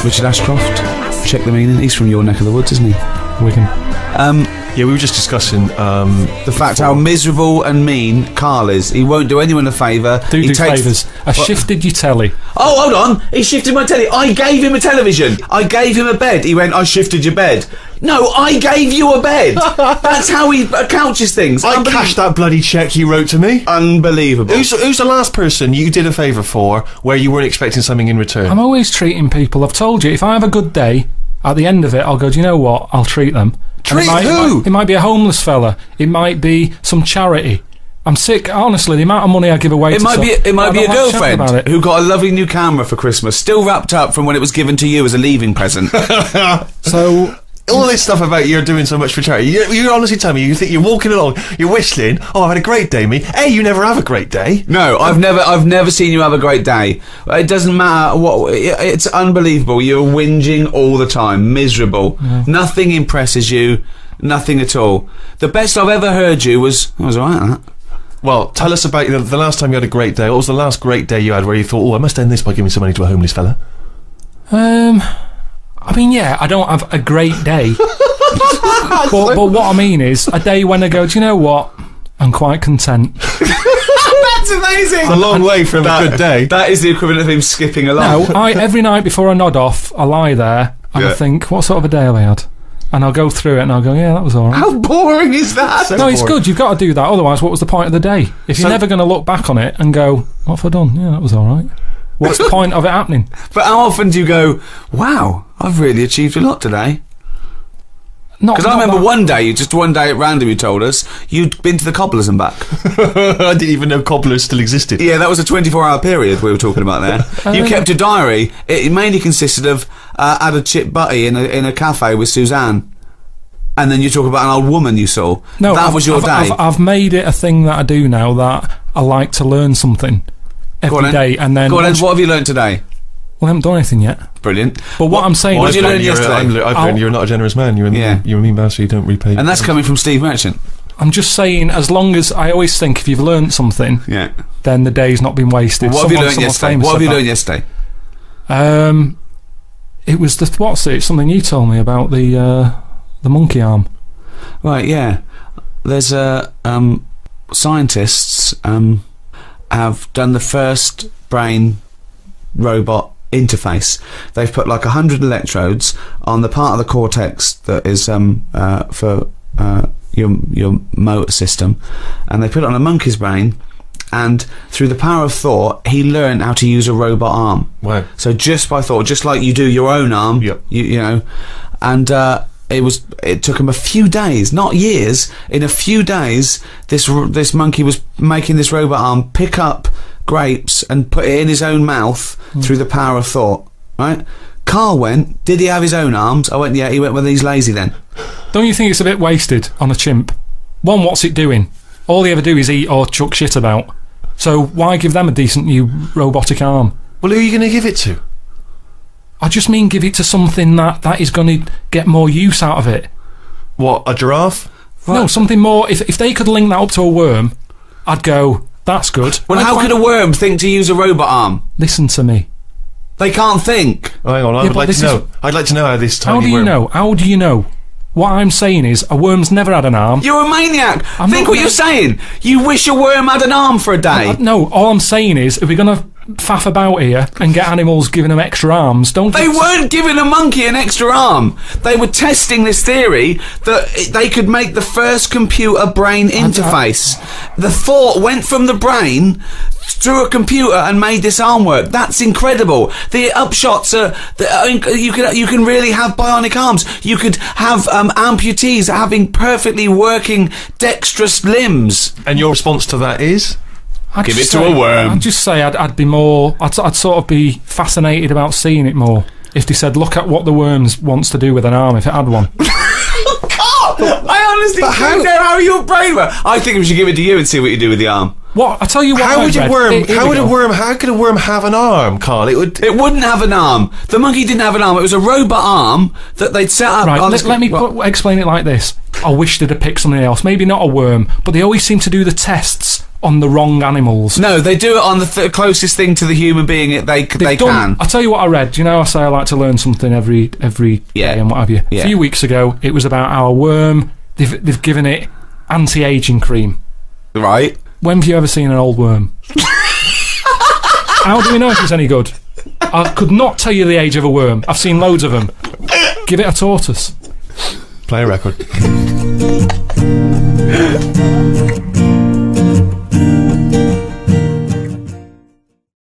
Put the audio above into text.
Richard Ashcroft. Check the meaning. He's from your neck of the woods, isn't he? Wigan. Yeah, we were just discussing the fact how miserable and mean Carl is. He won't do anyone a favour. Do favours. I shifted your telly. Oh, hold on. He shifted my telly. I gave him a television. I gave him a bed. He went, I shifted your bed. No, I gave you a bed. That's how he couches things. I cashed that bloody cheque you wrote to me. Unbelievable. Who's the last person you did a favour for where you weren't expecting something in return? I'm always treating people. I've told you, if I have a good day, at the end of it, I'll go, do you know what? I'll treat them. Treat who? It might be a homeless fella. It might be some charity. I'm sick, honestly, the amount of money I give away it might be a girlfriend who got a lovely new camera for Christmas, still wrapped up from when it was given to you as a leaving present. So... all this stuff about you're doing so much for charity. You honestly tell me, you think you're walking along, you're whistling, oh, I've had a great day, me. Hey, you never have a great day. No, I've never seen you have a great day. It doesn't matter what, it's unbelievable. You're whinging all the time, miserable. Yeah. Nothing impresses you, nothing at all. The best I've ever heard you was, I was alright at that. Well, tell us about the last time you had a great day. What was the last great day you had where you thought, oh, I must end this by giving some money to a homeless fella? I mean, yeah, I don't have a great day. but what I mean is, a day when I go, do you know what? I'm quite content. That's amazing! It's a long way from a good day. That is the equivalent of him skipping along. No, every night before I nod off, I lie there and I think, what sort of a day have I had? And I'll go through it and I'll go, yeah, that was alright. How boring is that? No, it's good, you've got to do that, otherwise what was the point of the day? If you're never going to look back on it and go, what have I done? Yeah, that was alright. What's the point of it happening? But how often do you go, wow, I've really achieved a lot today? Because I remember one day at random, you told us, you'd been to the Cobblers and back. I didn't even know Cobblers still existed. Yeah, that was a 24-hour period we were talking about there. You kept a diary. It mainly consisted of had a chip butty in a cafe with Suzanne. And then you talk about an old woman you saw. No, that was your day. I've made it a thing that I do now, that I like to learn something every day. And then what have you learned today? Well, I haven't done anything yet. Brilliant. But what I'm saying is... What did you learn yesterday? I've learned you're not a generous man. You're a mean bastard, you don't repay. And that's coming from Steve Merchant. I'm just saying, as long as... I always think if you've learned something, then the day's not been wasted. Well, what have you learned yesterday? What have you learned yesterday? It was the... What's it? Something you told me about the monkey arm. Right, yeah. There's scientists have done the first brain robot interface. They've put like 100 electrodes on the part of the cortex that is for your motor system, and they put it on a monkey's brain, and through the power of thought he learned how to use a robot arm. Wow. So just by thought, just like you do your own arm. Yep. You know, and it took him a few days, not years. In a few days, this monkey was making this robot arm pick up grapes and put it in his own mouth through the power of thought. Right? Carl went, did he have his own arms? I went, yeah. He went, well, he's lazy then. Don't you think it's a bit wasted on a chimp? One, what's it doing? All they ever do is eat or chuck shit about. So why give them a decent new robotic arm? Well, who are you going to give it to? I just mean give it to something that is going to get more use out of it. What, a giraffe? No, something more. If they could link that up to a worm, I'd go, that's good. Well, how could a worm think to use a robot arm? Listen to me. They can't think. Hang on, I'd like to know. I'd like to know how this tiny worm... How do you know? What I'm saying is, a worm's never had an arm. You're a maniac. Think what you're saying. You wish a worm had an arm for a day. No, all I'm saying is, if we're going to faff about here and get animals giving them extra arms, They weren't giving a monkey an extra arm. They were testing this theory that they could make the first computer-brain interface. The thought went from the brain through a computer and made this arm work. That's incredible. The upshots are you can really have bionic arms. You could have amputees having perfectly working dexterous limbs. And your response to that is? Give it to a worm. I'd just say I'd be more... I'd sort of be fascinated about seeing it more. If they said, look at what the worms wants to do with an arm if it had one. I honestly don't know how your brain works. I think we should give it to you and see what you do with the arm. What? I tell you what. How could a worm have an arm, Carl? It wouldn't have an arm. The monkey didn't have an arm. It was a robot arm that they'd set up. Right. Let me explain it like this. I wish they'd have picked something else. Maybe not a worm, but they always seem to do the tests on the wrong animals. No, they do it on the closest thing to the human being they can. I'll tell you what I read. You know, I say I like to learn something every day and what have you. Yeah. A few weeks ago, it was about our worm. They've given it anti-aging cream. Right. When have you ever seen an old worm? How do we know if it's any good? I could not tell you the age of a worm. I've seen loads of them. Give it a tortoise. Play a record.